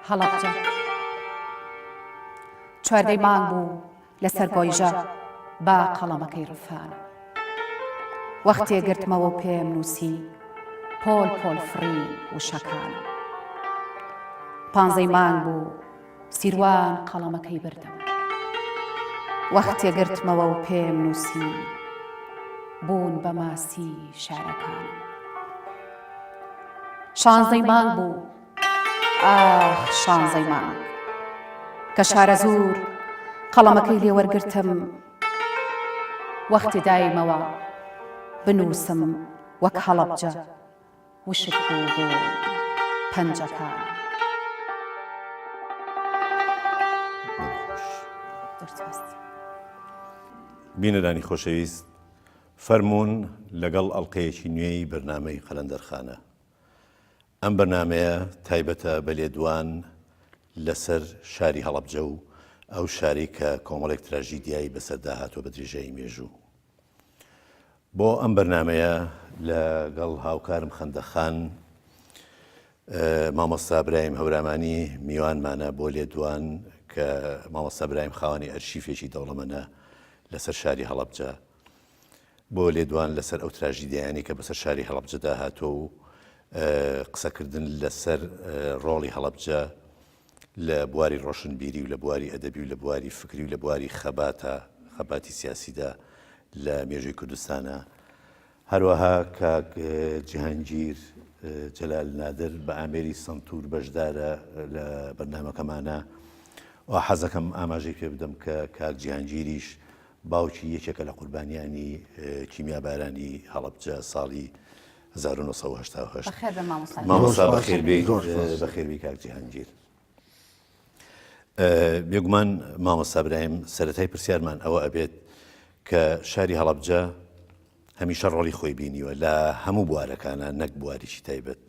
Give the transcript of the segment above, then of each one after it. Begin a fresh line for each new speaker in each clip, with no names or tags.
هەڵەبجە چواردەی مانگ بوو لەسەر گۆیژە با قەڵەمەکەی ڕفانە وەختێ گرتمەوە و پێم نووسی پۆل پۆل فڕی وشەکانە پانزەی مانگ بوو سیروان قەڵەمەکەی بردم وەختێ گرتمەوە و پێم نووسی بوون بە ماسی شارەکانم شانزەی مانگ بوو شانزەی مانگ کە شارە زوور قەڵەمەکەی لێ وەرگرتم وەختی دایمەوە بنووسم وەک هەڵەبجە وشک بوو بۆ پەنجەکان
بینەرانی خۆشەویست فەرموون لەگەڵ ئەڵقەیەکی نوێی بەرنامەی قەلەندەرخانە ئەم بەرنامەیە تایبەتە بە لێدوان لەسەر شاری هەڵەبجە و ئەو شاری کە کۆمەڵێک تراژیدیایی بەسەردا هاتووە بە درێژەی مێژوو بۆ ئەم بەرنامەیە لەگەڵ هاوکارم خەندەخان مامۆستا برایم هەورامانی میوانمانە بۆ لێدوان کە مامۆستا برایم خاوەنی ئەرشیفێکی دەوڵەمەندە لەسەر شاری هەڵەبجە بۆ لێدوان لەسەر ئەو تراژیدیانی کە بەسەر شاری هەڵەبجەدا هاتووە و قسەکردن لەسەر ڕۆڵی هەڵەبجە لە بواری ڕۆشنبیری و لە بواری ئەدەبی و لە بواری فکری و لە بواری خەباتی سیاسیدا لە مێژووی کوردستانە هەروەها کاک جیهانگیر جەلال نادر بە ئامێری سنتور بەشدارە لە بەرنامەکەمانە و حەزەکەم ئاماژەی پێ بدەم کە کاک جیهانگیریش باوکی یەکێکە لە قوربانیانی کیمیابارانی هەڵەبجە ساڵی 1970 مامۆستا بەخێربێی کاک جیهانگیر بێگومان مامۆستا برایم سەرەتای پرسیارمان ئەوە ئەبێت کە شاری هەڵەبجە هەمیشە ڕۆڵی خۆی بینیوە لە هەموو بوارەکانە نەک بواریشی تایبەت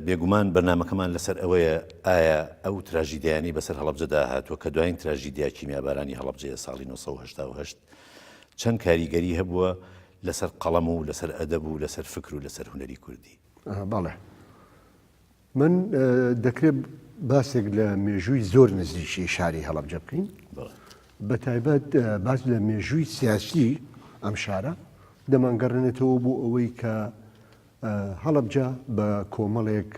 بێگومان بەرنامەکەمان لەسەر ئەوەیە ئایا ئەو تراژیدیانی بەسەر هەڵەبجەدا هاتووە کە دوایین تراژیدیا کیمیابارانی هەڵەبجەیە ساڵی 1970 چەند کاریگەری هەبووە لەسەر قەڵەم و لەسەر ئەدەب و لەسەر فکر و لەسەر هونەری کوردی
بەڵێ من دەکرێت باسێک لە مێژووی زۆر نزیکی شاری هەڵەبجە بکەین بە تایبەت باس لە مێژووی سیاسی ئەم شارە دەمانگەڕێنێتەوە بۆ ئەوەی کە هەڵەبجە بە کۆمەڵێک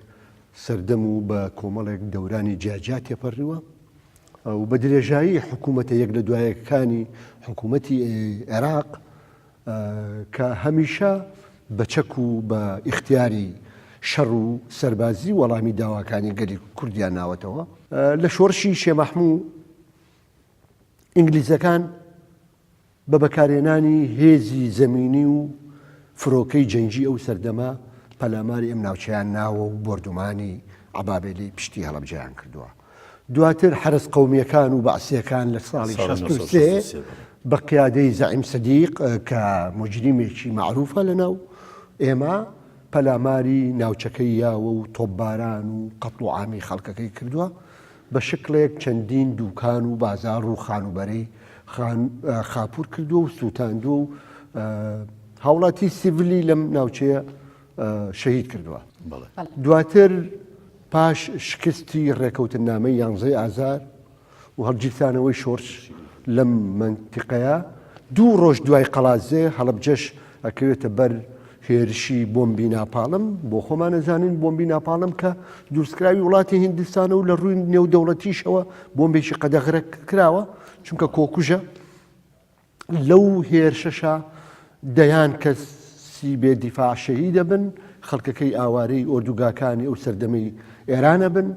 سەردەم و بە کۆمەڵێک دەورانی جیاجا تێپەڕیوە و بە درێژایی حکوومەتە یەک لە دوایەکانی حکوومەتی عێراق کە هەمیشە بە چەک و بە ئیختیاری شەڕ و سەربازی وەڵامی داواکانی گەری کوردیان ناوەتەوە لە شۆڕشی شێمەحموو ئینگلیزەکان بە بەکارهێنانی هێزی زەمینی و فرۆکەی جەنگی ئەو سەردەما پەلاماری ئەم ناوچەیان ناوە و بردومانی عەبابێلی پشتی هەڵەبجەیان کردووە دواتر حرس قەومیەکان و بەعسیەکان لە ساڵی 1963 بە قیادەی زەعیم سەدیق کە موجریمێکی معروفە لەناو ئێمە پەلاماری ناوچەکەی یاوە و تۆپباران و قەتڵ و عامی خەڵکەکەی کردووە بە شکلێک چەندین دووکان و بازار و خانوبەرەی خاپور کردووە و سووتاندووە و هاوڵاتی سیڤیلی لەم ناوچەیە شەهید کردووە دواتر پاش شکستی ڕێکەوتنامەی 11 ئازار و هەڵگیرتانەوەی شۆرش لەم منتیقەیە دوو ڕۆژ دوای قەڵازێ هەڵەبجەش ئەکەوێتە بەر هێرشی بۆمبی ناپاڵم بۆ خۆمان نەزانین بۆمبی ناپاڵم کە دروستکراوی وڵاتی هیندستانە و لە ڕووی نێودەوڵەتیشەوە بۆمبێکی قەدەغرە کراوە چونکە کۆکوژە لەو هێرشەشە دەیان کەسی بێدیفاع شەهید دەبن خەڵکەکەی ئاوارەی ئۆردوگاکانی ئەو سەردەمەی ئێرانە بن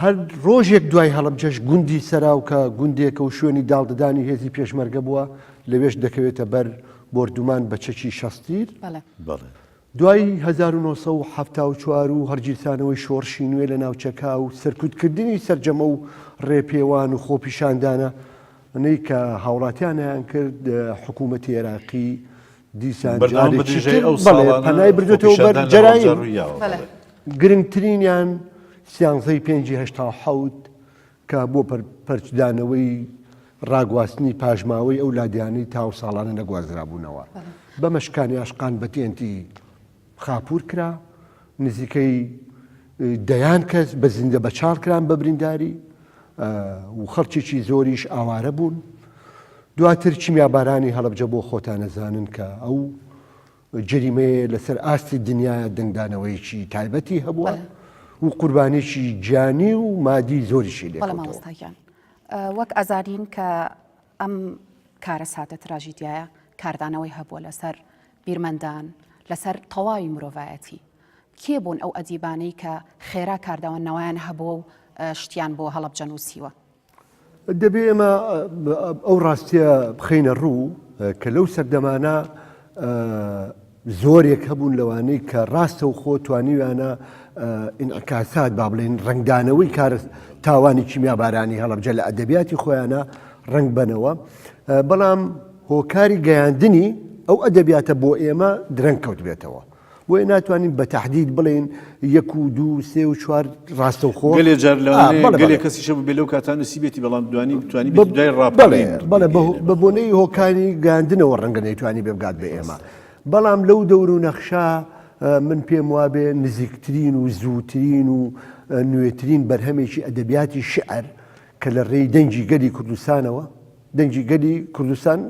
هەر ڕۆژێک دوای هەڵەبجەش گوندی سەراو کە گوندێکە و شوێنی داڵدەدانی هێزی پێشمەرگە بووە لەوێش دەکەوێتە بەر بردومان بە چەکی شەستیر دوای 1974 و هەرگیرتانەوەی شۆڕشی نوێ لە ناوچەکە و سەرکوتکردنی سەرجەمە و ڕێپێوان و خۆپیشاندانە ئەنەی کە هاوڵاتیانیان کرد حکوومەتی عێراقی دیسان پەنای بردوێتەوە بەر جەرایم گرنگترینیان سیانزەی 5/87 کە بۆ پەرچدانەوەی ڕاگواستنی پاژماوەی ئەو لادیانی تاو ساڵانە نەگوازرابوونەوە بە مەشکانی عاشقان بە تێنتی خاپور کرا نزیکەی دەیان کەس بە زیندە بە چاڵ کران بە برینداری و خەڵکێکی زۆریش ئاوارە بوون. دواتر چیمیابارانی هەڵەبجە بۆ خۆتان نەزانن کە ئەو جەریمەیە لەسەر ئاستی دنیای دەنگدانەوەیکی تایبەتی هەبووە و قوربانێکی گیانی و مادی زۆریشی لێ.
بەڵێ مامۆستاکیان وەک ئەزارین کە ئەم کارە ساتە تراژیدیایە کاردانەوەی هەبووە لەسەر بیرمەندان لەسەر تەواوی مرۆڤایەتی. کێ بوون ئەو ئەدیبانەی کە خێرا کارداوەنەوەیان هەبووە و شتیان بۆ هەڵەبجە نووسیوە؟
دەبێ ئێمە ئەو ڕاستیە بخینە ڕوو کە لەو سەردەمانە زۆرێک هەبوون لەوانەی کە ڕاستە و خۆ توانیویانە ئینعکاسات با بڵێن ڕنگدانەوەی کار تاوانی کیمیابارانی هەڵەبجە لە ئەدەبیاتی خۆیانە ڕنگ بنەوە، بەڵام هۆکاری گەیاندنی ئەو ئەدەبیاتە بۆ ئێمە درەنگ کەوت بێتەوە. بۆیە ناتوانین بە تەحدید بڵێن 1 و 2 3 و 4 ڕاستە و خۆ
گەلێ جار گەلێ کەسیشە بێ لەو کاتان نووسیبێتی بەڵام بتوانی دوای ڕاپەڕین
بەڵێ بە بۆنەی هۆکاری گەیاندنەوە ڕەنگە نەیتوانی بێ بگات بە ئێمە. بەڵام لەو دەور و نەخشا من پێم وابێ نزیکترین و زووترین و نوێترین بەرهەمێکی ئەدەبیاتی شعر کە لە ڕێی دەنگی گەلی کوردستانەوە، دەنگی گەلی کوردستان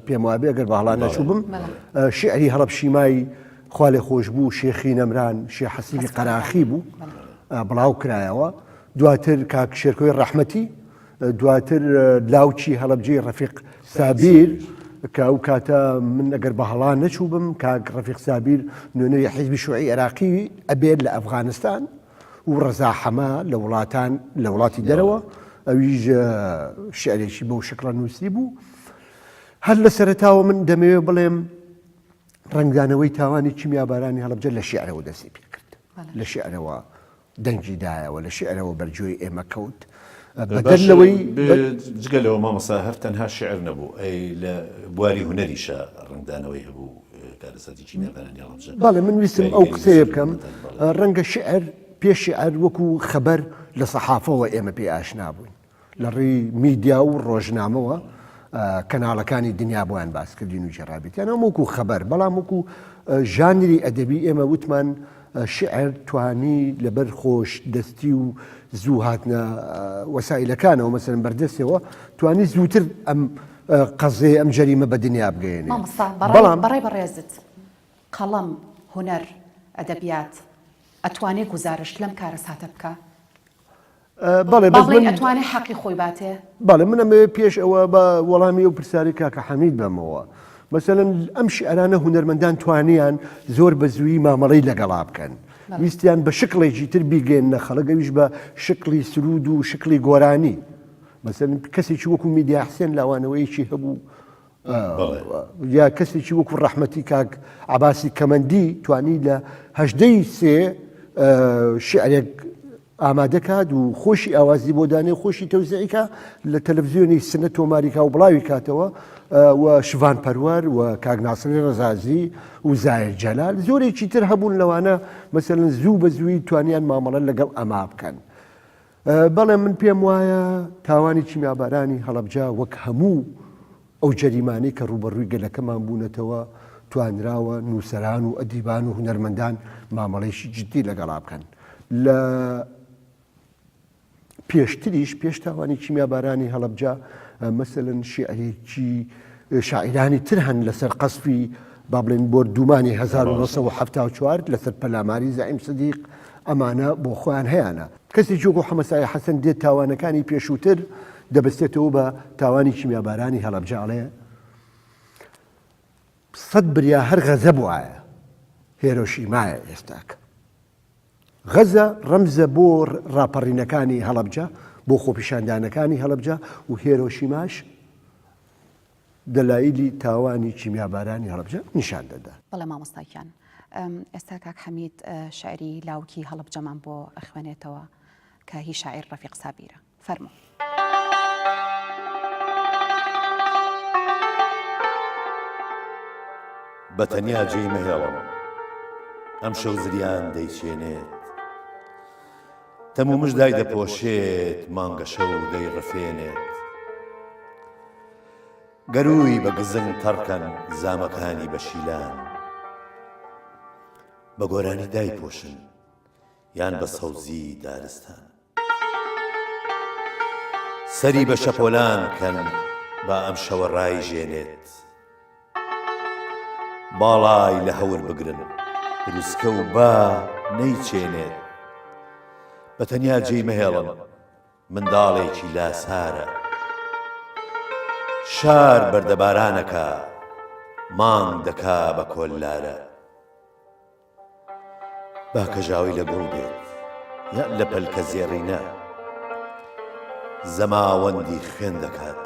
پێم وابێ ئەگەر باڵا نەچوو بم شعری هەڵەبشیمای خوا لێ خۆش بوو شێخی نەمران شێخ حەسیبی قەراخی بوو بڵاو کرایەوە. دواتر کاک شێرکۆی ڕەحمەتی، دواتر لاوچی هەڵەبجەی ڕەفیق سابیر کە ئەو کاتە من ئەگەر بە هەڵا نەچوو بم کاک ڕەفیق سابیر نوێنەوەی حیزبی شوعی عێراقی ئەبێت لە ئەفغانستان و ڕەزا حەما لە وڵاتی دەرەوە ئەویش شعرێکی بەو شکڵە نووسی بوو. هەر لە سەرەتاوە من دەمەوێت بڵێم ڕنگدانەوەی تاوانی کیمیابارانی هەڵەبجە لە شیعرەوە دەستی پێ کرد، لە شیعرەوە دەنگی دایەوە، لە شیعرەوە بەرجۆی ئێمە کەوت. بەدەرلەوەی
جگەلەوە مامەسا هەر تەنها شعر نەبوو، ئەی لە بواری هونەریشە ڕنگدانەوەی هەبوو کارەساتی کیمیابارانی هەڵەبجە.
بەڵێ من ویستم ئەو قسەیە بکەم، ڕەنگە شعر پێش شعر وەکو خەبەر لە سەحافەوە ئێمە پێ ئاشنا بووین، لە ڕێی میدیا و ڕۆژنامەوە کەناڵەکانی دنیا بۆیان باسکردین و جێڕابێتیان ئەم وەکو خەبەر، بەڵام وەکو ژانری ئەدەبی ئێمە وتمان شعر توانی لەبەر خۆش دەستی و زوو هاتنە وەسایلەکانەوە مەسەرن بەردەستەوە توانی زووتر ئەم قەزێ ئەم جەریمە بە دنیا بگەێنێ.
بەڵام بەڕێ بەڕێزت قەڵەم هونەر ئەدەبیات ئەتوانێت گزارش لەم کارە ساتە بکە؟
بەڵێ
ئەتوانێت حەقی خۆی باتێ؟
بەڵێ من ئەمەوێ پێش ئەوە بە وەڵامی و پرسیاری کاکە حەمید بەمەوە. مەسەلەن ئەم شیعرانە هونەرمەندان توانیان زۆر بە زووی مامەڵەی لەگەڵا بکەن، ویستیان بە شکڵێکی تر بیگەێنە خەڵەگەویش بە شکلی سرود و شکلی گۆرانی. مەسەلەن کەسێکی وەکو میدیا حسێن لاوانەوەیەکی هەبوو، یا کەسێکی وەکو ڕەحمەتی کاک عەباسی کەمەندی توانی لە 18 سێ شعرێک ئامادەکات و خۆشی ئاوازی بۆ دانێ خۆشی تەوزیعیکە لە تەلەڤیزیۆنی سنە تۆماریکا و بڵاوی کاتەوە و شڤان پەروەر و کاک ناسری ڕەزازی و زایر جەلال زۆرێکی تر هەبوون لەوانە مەسەلەن زوو بە زووی توانیان مامەڵە لەگەڵ ئەما بکەن. بەڵێ من پێم وایە تاوانی کیمیابارانی هەڵەبجە وەک هەموو ئەو جەریمانەی کە ڕوبەڕووی گەلەکەمان بوونەتەوە توانراوە نووسەران و ئەدیبان و هونەرمەندان مامەڵەیشی جدی لەگەڵا بکەن. لە پێشتریش پێش تاوانی کیمیابارانی هەڵەبجە مەسەلەن شیعرێکی شاعرانی تر هەن لەسەر قەسفی با بڵێن بۆردومانی 1974 لەسەر پەلاماری زەعیم سەدیق ئەمانە بۆ خۆیان هەیەە. کەسێکی وەکو حەمەسای حەسەن دێت تاوانەکانی پێشووتر دەبەستێتەوە بە تاوانی کیمیابارانی هەڵەبجە ئەڵێ 100 بریا هەر غەزە بووایە هێرۆشیمایە ئێستاکە. غەزە ڕەمزە بۆ ڕاپەڕینەکانی هەڵەبجە، بۆ خۆپیشاندانەکانی هەڵەبجە و هێرۆشیماش دەلایلی تاوانی کیمیابارانی هەڵەبجە نیشان دەدا.
بەڵێ مامۆستاکیان ئێستا کاک حەمید شعری لاوکی هەڵەبجەمان بۆ ئەخوێنێتەوە کە هی شاعیر ڕەفیق سابیرە. فەرموو.
بەتەنیا جێی مەهێڵم ئەم شەو زریان دەیچێنێت، تەمومش دای دەپۆشێت مانگە شەو دەیڕفێنێت، گەروی بە گزنگ تەڕکەن زامەکانی بە شیلان، بە گۆرانی دایپۆشن یان بە سەوزی دارستان سەری بە شەپۆلان کەن با ئەم شەوە ڕای ژێنێت باڵای لە هەور بگرن بروسکە و با نەیچێنێت بە تەنیا جێی مەهێڵن منداڵێکی لاسارە شار بەردەبارانەکە مانگ دەکا بە کۆللارە با کەژاوی لە گوڵ بێت یا لە پەلکە زێڕینە زەماوەندی خوێن دەکات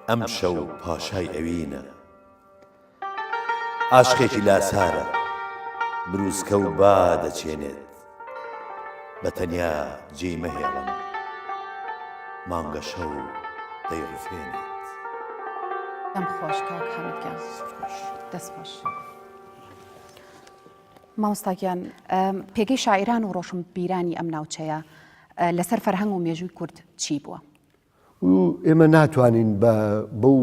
ئەم شەو پاشای ئەوینە عاشقێکی لاسارە بروسکە و با دەچێنێت بە تەنیا جێی مەهێڵن مانگە شەو دەیڕفێنێت
دەم خۆش کاک حەمیدگیان دەست بەش مامۆستاگیان پێگەی شاعیران و ڕۆشن بیرانی ئەم ناوچەیە لەسەر فەرهەنگ و مێژووی کورد چی بووە؟
و ئێمە ناتوانین بەو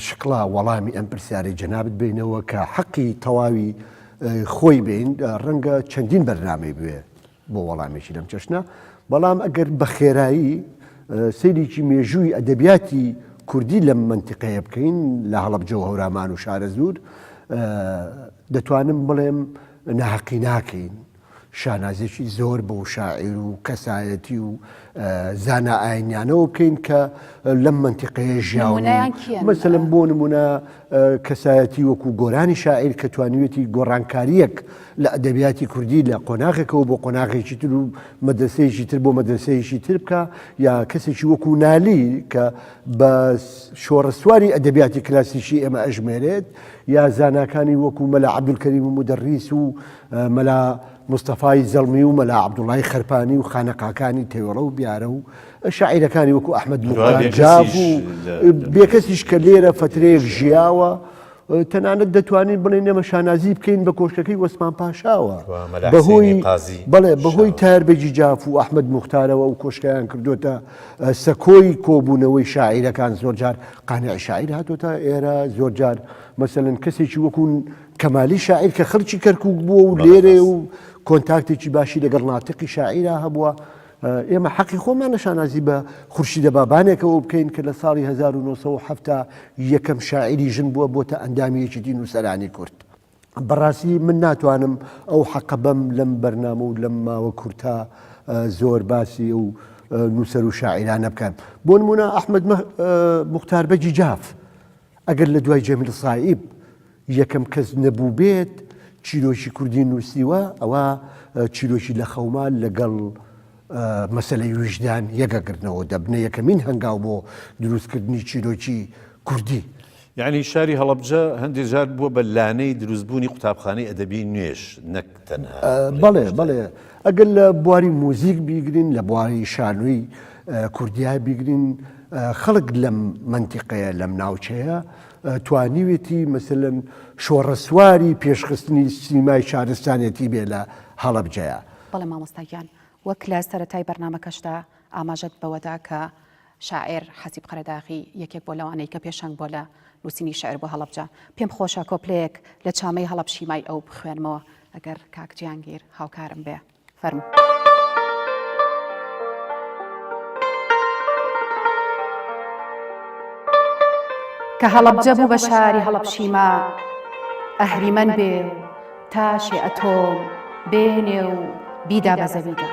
شکڵا وەڵامی ئەم پرسیارەی جەنابەت بینەوە کە حەقی تەواوی خۆی بین ڕەنگە چەندین بەرنامەی بوێ بۆ وەڵامێکی لەم چەشنە بەڵام ئەگەر بە خێرایی سەیرێکی مێژووی ئەدەبیاتی کوردی لەم منتیقەیە بکەین لە هەڵەبجە و هەورامان و شارە زور دەتوانم بڵێم ناحەقی ناکەین شانازێکی زۆر بۆ شاعیر و کەسایەتی و زانا ئاینیانەوە بکەین کە لەم منتیقەیە ژیاون مەسەلەن بۆ نمونە کەسایەتی وەکو گۆرانی شاعیر کە توانوێتی گۆڕانکاریەک لە ئەدەبیاتی کوردی لە قۆناغێکەوە بۆ قۆناغێکی تر و مەدرسەیەکی تر بۆ مەدرسەیەکی تر بکە یا کەسێکی وەکو نالی کە بە شۆڕەسواری ئەدەبیاتی کلاسیشی ئێمە ئەژمێرێت یا زاناکانی وەکو مەلا عەبدولکەریم و مودەڕیس و مەلا مستەفای زەڵمی و مەلا عەبدوڵای خەرپانی و خانەقاکانی تێوەڕە و بیارە و شاعیرەکانی وەکو ئەحمەد موختار جاف و بێکەسیش کە لێرە فترەیەک ژیاوە تەنانەت دەتوانین بڵێن ئێمە شانازی بکەین بە کۆشکەکەی وەسمان پاشاوە بەهۆی تاربەجی جاف و ئەحمەد موختارەوە و کۆشکیان کردوتە سەکۆی کۆبوونەوەی شاعیرەکان زۆرجار قانیع شاعیر هاتوتە ئێرە زۆرجار مەسەلەن کەسێکی وەکو کەمالی شاعیر کە خەڵکی کەرکووک بووە و لێرێ و کۆنتاکتێکی باشی لەگەڵ ناتقی شاعیرە هەبووە ئێمە حەقی خۆمانە شانازی بە خورشیدە بابانێکەوە بکەین کە لە ساڵی 1970 یەکەم شاعیری ژن بووە بۆتە ئەندامەیەکی دین و سەرانی کورد بەڕاستی من ناتوانم ئەو حەقە بەم لەم بەرنامە و لەم ماوە کورتا زۆر باسی و نووسەر و شاعیرانە بکەن بۆ نمونە ئەحمەد موختار بەجی جاف ئەگەر لە دوای جەمیل سایب یەکەم کەس نەبوو بێت چیرۆکی کوردی نووسیوە ئەوە چیرۆکی لە خەومان لەگەڵ مەسەلەی وجدان یەکەگرتنەوە دەبنە یەکەمین هەنگاو بۆ دروستکردنی چیرۆکی کوردی
یعنی شاری هەڵەبجە هەندێک جار بووە بە لانەی دروستبوونی قوتابخانەی ئەدەبی نوێش نەک تەنها
بەڵێ ئەگەر لە بواری موزیک بیگرین لە بواری شانووی کوردیا بیگرین خەڵک لەم منتیقەیە لەم ناوچەیە توانیوێتی مەسەلەن شۆڕەسواری پێشخستنی سینمای شارستانێتی بێ لە هەڵەبجەیە
بەڵێ مامۆستاگیان وەک لە سەرەتای بەرنامەکەشدا ئاماژەت بەوەدا کە شاعیر حەسیب قەرەداغی یەکێک بۆ لەوانەی کە پێشنگ بۆ لە نووسینی شاعیر بۆ هەڵەبجە پێم خۆشە کۆپلەیەک لە چامەی هەڵەبشیمای ئەو بخوێنمەوە ئەگەر کاک جیهانگیر هاوکارم بێ فەرمو کە هەڵەبجە بوو بە شاری هەڵەبشیما ئەهریمەن بێ و تاشێ ئەتۆم بێنێ و بیدا بە زەویدا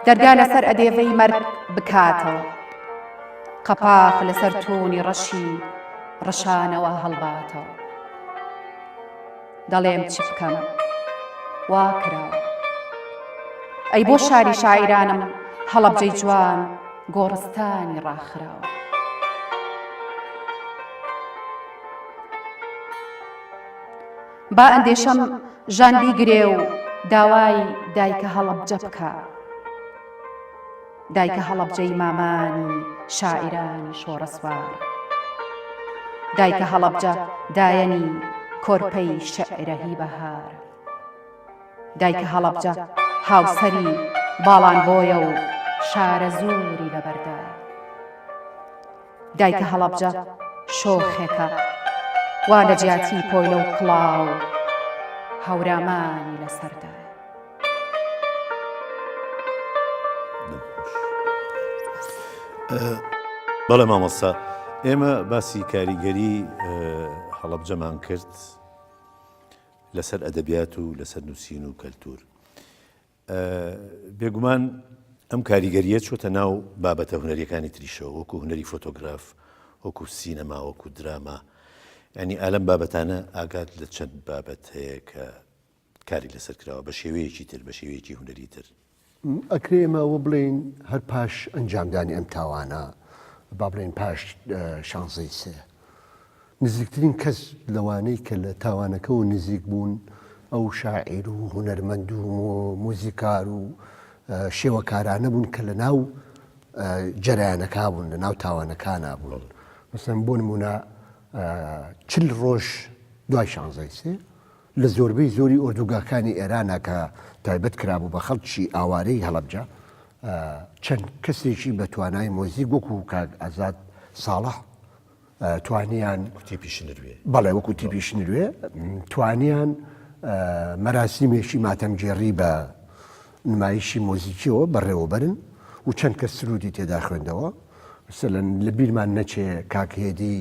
دەرگا لەسەر ئەدێڤەی مەرگ بکاتەوە قەپاق لەسەر تۆنی ڕەشی ڕەشانەوە هەڵباتەوە دەڵێم چی بکەم وا کراوە ئەی بۆ شاری شاعیرانم هەڵەبجەی جوان گۆڕستانی ڕاخراوە با ئەندێشەم ژان بیگرێ و داوای دایکە هەڵەبجە بکە دایکە هەڵەبجەی مامانی شاعیرانی شۆڕەسوار دایکە هەڵەبجە دایەنی کۆرپەی شەعرەهی بەهار دایکە هەڵەبجە هاوسەری باڵان بۆیە و شارە زووری لەبەردایە دایکە هەڵەبجە شۆخێکە وا لە جیاتی پۆیلە و کڵاو هەورامانی لەسەردایە.
بەڵێ مامۆستا، ئێمە باسی کاریگەری هەڵەبجەمان کرد لەسەر ئەدەبیات و لەسەر نووسین و کەلتور. بێگومان ئەم کاریگەریە چۆتە ناو بابەتە هونەریەکانی تریشەوە، وەکو هونەری فۆتۆگراف، وەکو سینەما، وەکو دراما. ینی ئالەم بابەتانە ئاگات لە چەند بابەت هەیە کە کاری لەسەر کراوە بە شێوەیەکی تر، بە شێوەیەکی هونەری تر.
ئەکرێ ئێمەوە بڵێن هەر پاش ئەنجامدانی ئەم تاوانە، با بڵێن پاش شانزەی سێ، نزیکترین کەس لەوانەی کە لە تاوانەکەەوە نزیک بوون ئەو شاعیر و هونەرمەند و موزیکار و شێوەکارانە بوون کە لە ناو جەرایانەکە بوون، لە ناو تاوانەکانە بوون. مەسەن بۆ نمونە 40 ڕۆژ دوای شانزەی سێ لە زۆربەی زۆری ئۆردوگاکانی ئێرانە کە تایبەت کرابوو بە خەڵکی ئاوارەی هەڵەبجە، چەند کەسێکی بە توانای مۆزیک وەکو کاک ئازاد ساڵح توانیان بەڵێ وەکو تیپی شنروێ توانیان مەراسیمێکی ماتەمگێڕی بە نمایشی مۆزیکیەوە بەڕێوەبەرن و چەند کەس سرودی تێدا خوێندەوە. مەسەلەن لە بیرمان نەچێ کاک هێدی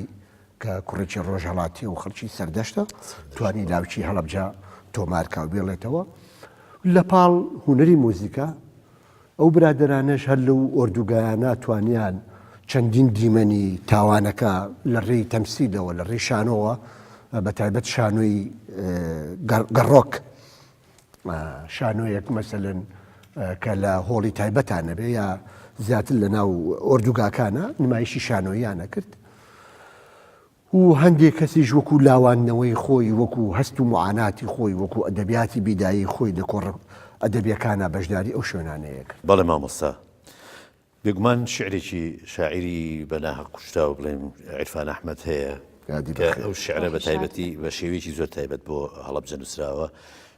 کە کوڕێکی ڕۆژهەڵاتی و خەڵکی سەردەشتە توانی لاوچی هەڵەبجە تۆمارکە و بێڵێتەوە. لە پاڵ هونەری مۆزیکا ئەو برادرانەش هەر لەو ئۆردوگایانە توانیان چەندین دیمەنی تاوانەکە لە ڕێی تەمسیلەوە، لە ڕێی شانۆوە، بە تایبەت شانۆی گەڕۆک، شانۆیەک مەسەلەن کە لە هۆڵی تایبەتانە بێ یا زیاتر لە ناو ئۆردوگاکانە نمایشی شانۆییانە کرد. و هەندێک کەسیش وەکو لاوانەوەی خۆی، وەکو هەست و معاناتی خۆی، وەکو ئەدەبیاتی بیدایی خۆی لە کۆڕ ئەدەبیەکانە بەشداری ئەو شوێنانەیە کرد.
بەڵێ مامۆستا، بێگومان شعرێکی شاعیری بەناحق کوشتا و بڵێم عیرفان ئەحمەد هەیە کە ئەو شعرە بە تایبەتی بە شێوەیەکی زۆر تایبەت بۆ هەڵەبجە نووسراوە.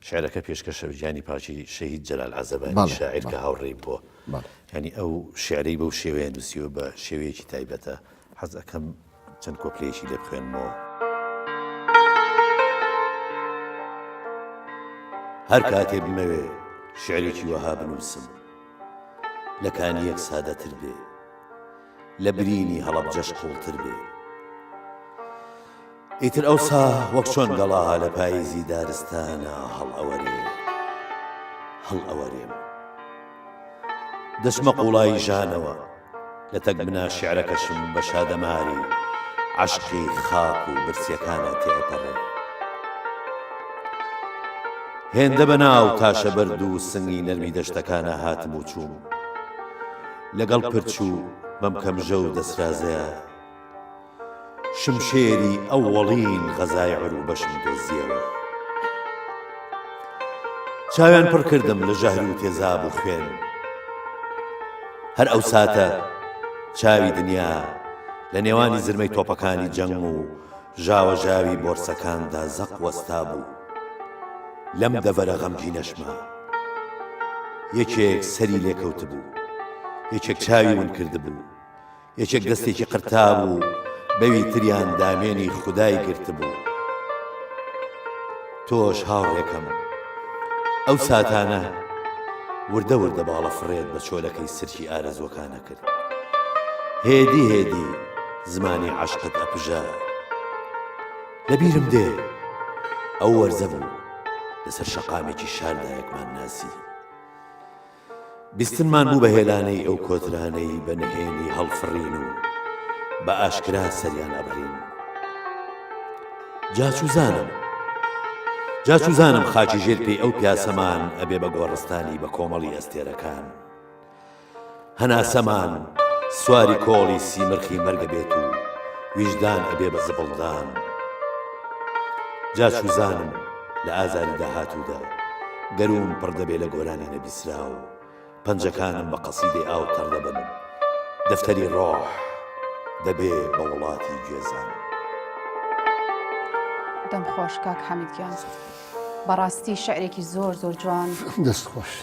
شعرەکە پێشکەشە گیانی پاچی شەهید جەلال عەزەبانی شاعیر کە هاوڕێی بووە. ینی ئەو شعرەی بەو شێوەیە نووسیوە بە شێوەیەکی تایبەتە. حەز ئەکەم چەند کۆپلەیەکی لێ بخوێنمەوە. هەر کاتێ بمەوێ شعرێکی وەها بنووسم، لە کانیەک سادەتر بێ، لە برینی هەڵەبجەش قوڵتر بێ. ئیتر ئەوسا وەک چۆن گەڵا لە پاییزی دارستانە هەڵئەوەرێم، دەچمە قوڵایی ژانەوە لە تەکبنا شعرەکەشم بە شادەماری عەشقی خاک و برسیەکانە تێپەڕێ. هێندە بەناو تاشە بەرد و سنگی نەرمی دەشتەکانە هاتم و چووم، لەگەڵ پرچ و بەم کەمژە و دەسرازەیە شمشێری ئەووەڵین غەزای عروو بەشم دۆزیەوە. چاویان پڕ کردم لە ژەهر و تێزاب و خوێن، هەر ئەو ساتە چاوی دنیا لە نێوانی زرمەی تۆپەکانی جەنگ و ژاوە ژاوی بۆرسەکاندا زەق وەستا بوو. لەم دەڤەرە غەمگینەشما یەکێک سەری لێکەوت بوو، یەکێک چاوی ون کرد بوو، یەکێک دەستێکی قرتا بوو، بەوی تریان دامێنی خودای گرت بوو. تۆش هاوڕێکەم ئەو ساتانە وردە وردە باڵە فڕێت بە چۆلەکەی سرکی ئارەزوەکانە کرد. هێدی هێدی زمانی عەشقت ئەپژە، لەبیرم دێ ئەو وەرزە بوو لەسەر شەقامێکی شاردایەکمان ناسی. بیستنمان بوو بە هێلانەی ئەو کۆترانەی بە نهێنی هەڵفڕین و بە ئاشکرا سەریان ئەبڕین. جاچوزانم خاچی ژێر پێی ئەو پیاسەمان ئەبێ بە گۆڕستانی بە کۆمەڵی ئەستێرەکان. هەناسەمان سواری کۆڵی سیمرخی مەرگە بێت و ویژدان ئەبێ بە زبڵدان. جاچوزانم لە ئازاری داهاتوودا گەروم پڕ دەبێ لە گۆرانی نەبیسرا و پەنجەکانم بە قەسیدەی ئاو تەڕ دەبن. دەفتەری ڕۆح دەبێ بە وڵاتی گوێزان.
دەم خۆش کاک حەمیدگیان، بەڕاستی شعرێکی زۆر زۆر جوان.
دەست خۆش،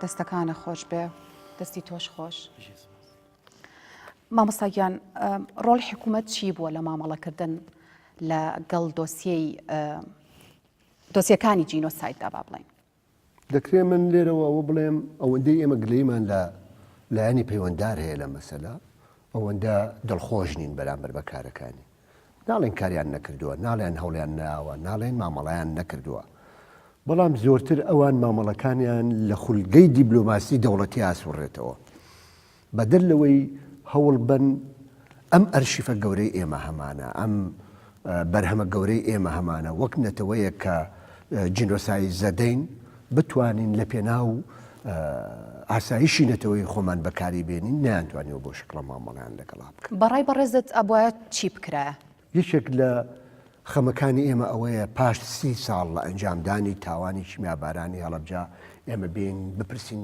دەستەکانە خۆش بێ، دەستی تۆش خۆش. مامۆستاگیان، ڕۆڵی حکوومەت چی بووە لە مامەڵەکردن لەگەڵ دۆسیەکانی جینۆسایددا با بڵێن.
دەکرێت من لێرەوە ئەوە بڵێم ئەوەندەی ئێمە گلەیمان لە لایەنی پەیوەنددار هەیە لە مەسەلا ئەوەندە دڵخۆش نین بەرامبەر بە کارەکانی. ناڵێن کاریان نەکردووە، ناڵێن هەوڵیان ناوە، ناڵێن مامەڵەیان نەکردووە. بەڵام زۆرتر ئەوان مامەڵەکانیان لە خولگەی دیبلۆماسی دەوڵەتی ئاسوڕێتەوە. بەدەر لەوەی هەوڵ بن ئەم ئەرشیفە گەورەی ئێمە هەمانە، ئەم بەرهەمە گەورەی ئێمە هەمانە وەک نەتەوەیە کە جینۆسای زەدەین بتوانین لە پێناو ئاسایشی نەتەوەی خۆمان بەکاری بێنین نیانتوانیەوە بۆ شکڵە مامەڵیان لەگەڵا بکەن.
بەڕای بەڕێزت ئەبوایە چی بکرایە؟
یەکێک لە خەمەکانی ئێمە ئەوەیە پاش 30 ساڵ لە ئەنجامدانی تاوانی کیمیابارانی هەڵەبجا ئێمە بین بپرسین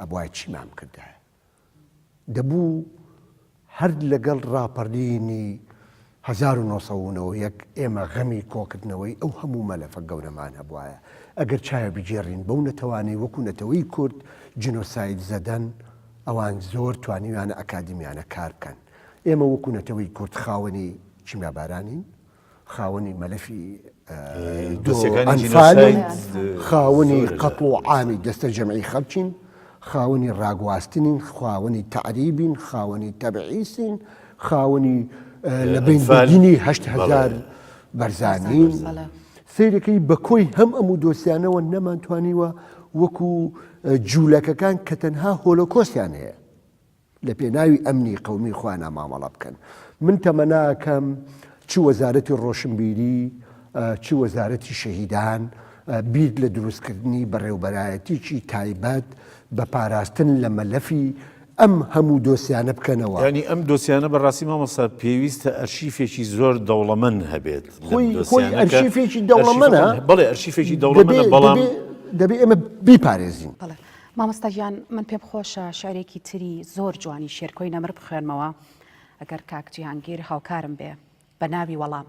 ئەبوای چیمان کردایە. دەبوو هەر لەگەڵ ڕاپەڕینی 1990 ئێمە غەمی کۆکردنەوەی ئەو هەموو مەلەفە گەورەمان هەبوایە. ئەگەر چایە بگێڕین بەو نەتەوانی وەکو نەتەوەی کورد جینۆساید زەدەن ئەوان زۆر توانیوانە ئەکادمیانە کار بکەن. ئێمە وەکو نەتەوەی کورد خاوەنی کیمیابارانین، خاوەنی مەلەفی ئەنفالین، خاوەنی قەتڵ و عامی دەستە جەمعی خەڵکین، خاوەنی ڕاگواستنین، خاوەنی تعریبین، خاوەنی تەبعیسین، خاوەنی لە بینبردنی 8,000 بەرزانین. سیرەکەی بە کۆی هەم ئەموو دۆسیانەوە نەمانتوانیوە وەکو جوولەکەکان کە تەنها هۆلۆکۆستیان هەیە لە پێناوی ئەمنی قەومی خۆیان مامەڵە بکەن. من تەمەناکەم چی وەزارەتی ڕۆشنبیری، چی وەزارەتی شەهیدان بیر لە دروستکردنی بەڕێوبەرایەتیی تایبەت بە پاراستن لە مەلەفی ئەم هەموو دۆسیانە بکەنەوە.
ینی ئەم دۆسیانە بەڕاستی مامۆستا پێویستە ئەرشیفێکی زۆر دەوڵەمەند هەبێت.
خۆی ئەرشیفێکی دەوڵەمەندە،
بەڵێ ئەرشیفێکی دەوڵەمەندە، بەڵام
دەبێت ئێمە بیپارێزین.
بەڵێ مامۆستا گیان من پێم خۆشە شعرێکی تری زۆر جوانی شێرکۆی نەمر بخوێنمەوە ئەگەر کاک جیهانگیر هاوکارم بێ بە ناوی وەڵام.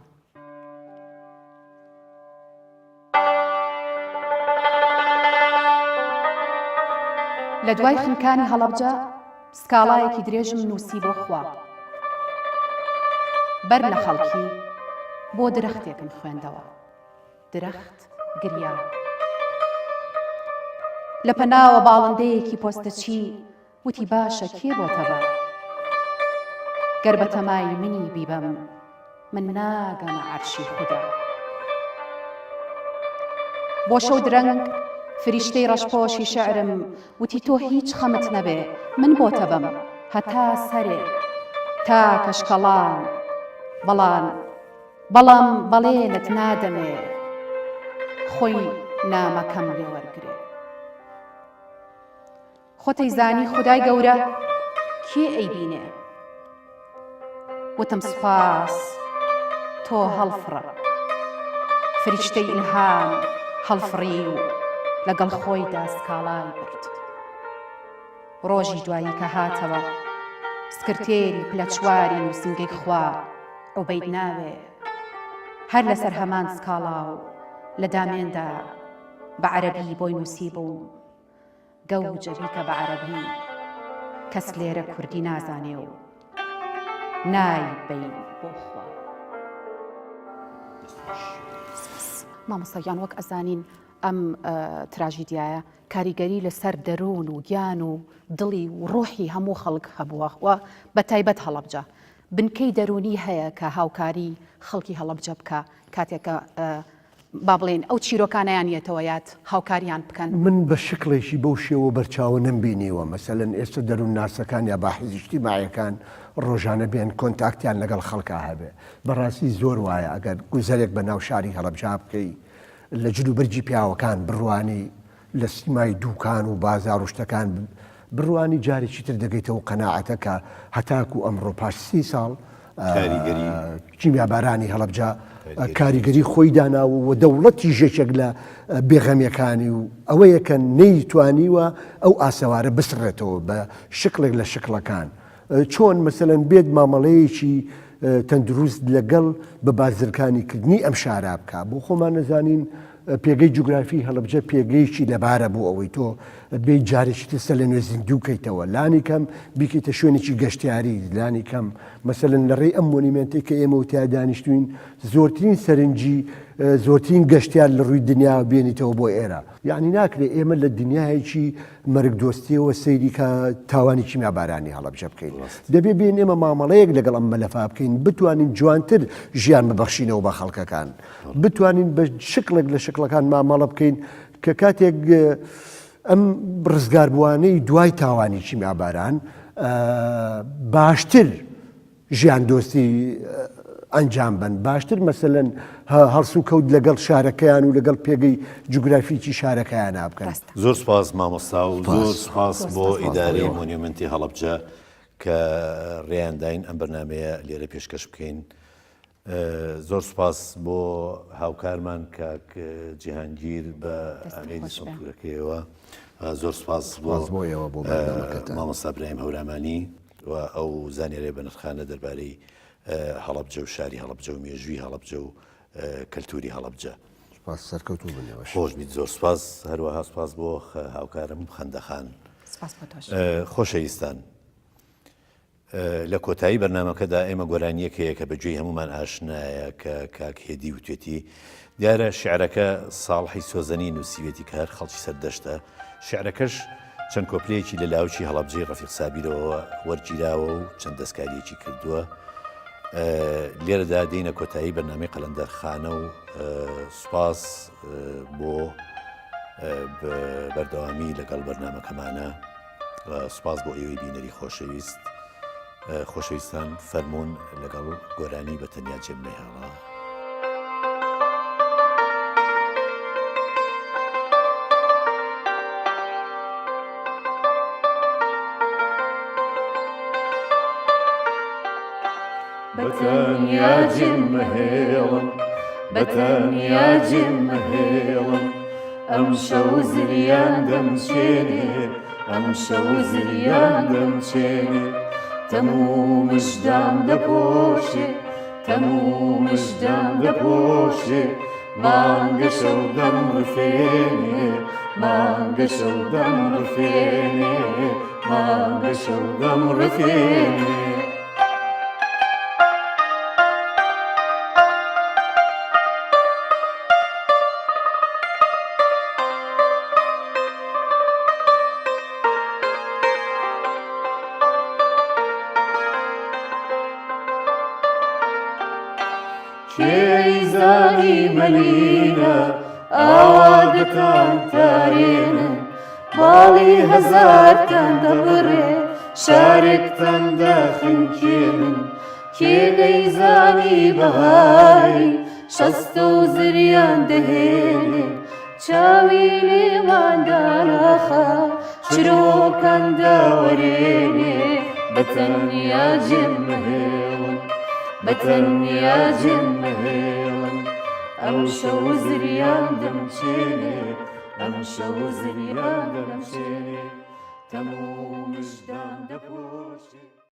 لە دوای خنکانی هەڵەبجە سکاڵایەکی درێژم نووسی بۆ خوا، بەر لە خەڵکی بۆ درەختێکم خوێندەوە، درەخت گریا. لە پەناوە باڵندەیەکی پۆستەچی وتی باشە کێ بۆتەبە، گەر بە تەمای منی بیبەم من ناگەمە عەرشی خودا. بۆ شەو درەنگ فریشتەی ڕەشپۆشی شەعرم وتی تۆ هیچ خەمت نەبێ من بۆتە بەم هەتا سەرێ تا کەشکەڵان بەڵام بەڵێنت نادەمێ خۆی نامەکەم لێ وەرگرێ. خۆتەی زانی خودای گەورە کێ ئەیبینێ، وتم سپاس تۆ هەڵفڕە، فریشتەی ئیلهام هەڵفڕی و لەگەڵ خۆیدا سکاڵای برد. ڕۆژی دوایی کە هاتەوە سکرتێری پلە چواری نووسنگەی خوا عوبەید ناوێ، هەر لەسەر هەمان سکاڵا و لە دامێندا بە عەرەبی بۆی نووسی بووم، گەوجەبی کە بە عەرەبی کەس لێرە کوردی نازانێ و نایبەین بۆ خوا. مامۆستایان وەک ئەزانین ئەم تراژیدیایە کاریگەری لەسەر دەروون و گیان و دڵی و ڕۆحی هەموو خەڵک هەبووە و بە تایبەت هەڵەبجە بنکەی دەرونی هەیە کە هاوکاری خەڵکی هەڵەبجە بکە کاتێکە با بڵێن ئەو چیرۆکانیان یێتەوە یاد هاوکاریان بکەن.
من بە شکڵێکی بەو شێوە بەرچاوە نەمبینیوە. مەسەلەن ئێستا دەروون ناسەکان یا باحیزی اجتیماعیەکان ڕۆژانە بێن کۆنتاکتیان لەگەڵ خەڵکا هەبێ. بەڕاستی زۆر وایە ئەگەر گوزەرێک بە ناو شاری هەڵەبجا بکەی لە جلوبەرجی پیاوەکان بڕوانی لە سیمای دووکان و بازار و شتەکان بڕوانی جارێکی تر دەگەیتەوە قەناعەتە کە هەتاکو ئەمڕۆ پاش 30 ساڵ کیمیابارانی هەڵەبجا کاریگەری خۆی داناوە و دەوڵەتی ژێچێک لە بێغەمیەکانی و ئەوەیە کە نەیتوانیوە ئەو ئاسەوارە بسڕێتەوە بە شکڵێک لە شکڵەکان. چۆن مەسەلەن بێت مامەڵەیەکی تەندروست لەگەڵ بە بازرگانی کردنی ئەم شارە بکە بۆ خۆمان نەزانین پێگەی جوگرافی هەڵبجە پێگەیشی لەبارە بوو ئەوەی تۆ بێ جارێکی تستە لە نوێ زیندوو کەیتەوە لانی کەم بیکەیتە شوێنێکی گەشتیاری لانی کەم مەسەلەن لە ڕێی ئەم مۆنیمنتی کە ئێمە وتیا دانیشتوین زۆرترین سەرنجی زۆرترین گەشتیار لە ڕووی دنیا بێنیتەوە بۆ ئێرە یعنی ناکرێت ئێمە لە دنیایەکی مەرگ دۆستیەوە سەیری کە تاوانی کیمیابارانی هەڵبجە بکەین دەبێ بێن ئێمە مامەڵەیەک لەگەڵ ئەم مەلەفا بکەین بتوانین جوانتر ژیان ببەخشینەوە بە خەڵکەکان بتوانین بە شکلێک لە شکلەکان مامەڵە بکەین کە کاتێک ئەم ڕزگاربووانەی دوای تاوانی کیمیاباران باشتر ژیان دۆستی ئەنجام بن باشتر مەسەلەن هەڵس و کەوت لەگەڵ شارەکەیان و لەگەڵ پێگەی جوگرافیکی شارەکەیان بکەن
زۆر سپاس مامۆستا و زۆر سپاس بۆ ئیدارەی مۆنیومنتی هەڵەبجە کە ڕێیانداین ئەم بەرنامەیە لێرە پێشکەش بکەین زۆر سپاس بۆ هاوکارمان کاک جیهانگیر بە ئەمێدی سنتورەکەیەوە زۆر سپاس بۆ مامۆستا برایم هەورامانی و ئەو زانیێرەی بە نرخانە دەربارەی هەڵەبجە و شاری هەڵەبجە و مێژووی هەڵەبجە و کەلتوری هەڵەبجە خۆش بیت زۆر سپاس هەروەها سپاس بۆ هاوکارم خەندەخان خۆشەویستان لە کۆتایی بەرنامەکەدا ئێمە گۆرانیەکەیە کە بەگوێی هەمومان ئاشنایە کە کاک هێدی وتێتی دیارە شیعرەکە ساڵحی سۆزەنی نووسیوێتی کە هەر خەڵکی سەردەشتە شیعرەکەش چەند کۆپلەیەکی لە لاوچی هەڵەبجەی ڕەفیق سابیرەوە وەرگیراوە و چەند دەستکاریەکی کردووە لێرەدا دێنە کۆتایی بەرنامەی قەلەندەرخانە و سوپاس بۆ بەردەوامی لەگەڵ بەرنامەکەمانە سوپاس بۆ ئێوەی بینەری خۆشەویست خۆشەویستان فەرمونون لەگەڵ گۆرانی بە تەنیا جێم نەهێڵا
بەتەنیا جێم مەهێڵن بەتەنیا جێم مەهێڵن ئەم شەو زریان دەمچێنێ ئەم شەو زریان دەمچێنێ تەموو مژدام دەپۆشێ تەموو مژدام دەپۆشێ مانگە شەو دەمڕفێنێ مانگە شەو دەمڕفێنێ مانگە شەو دەمڕفێنێ کێیزانی مەلینە ئاوادەتان تارێنن باڵی هەزارتان دەبڕێ شارێکتان داخنکێنن کێگەیزانی بەهاری شەستە و زریان دەهێنێ چاوی لێماندانەخە چرۆکان داوەرێنێ بەتەنیا جێم مەهێڵن بەتەنیا جێم مەهێڵن ئەم شەو زریان دەمچێنێ ئەم شەو زریان دەمچێنێ تەموو مژدان دەپۆشێ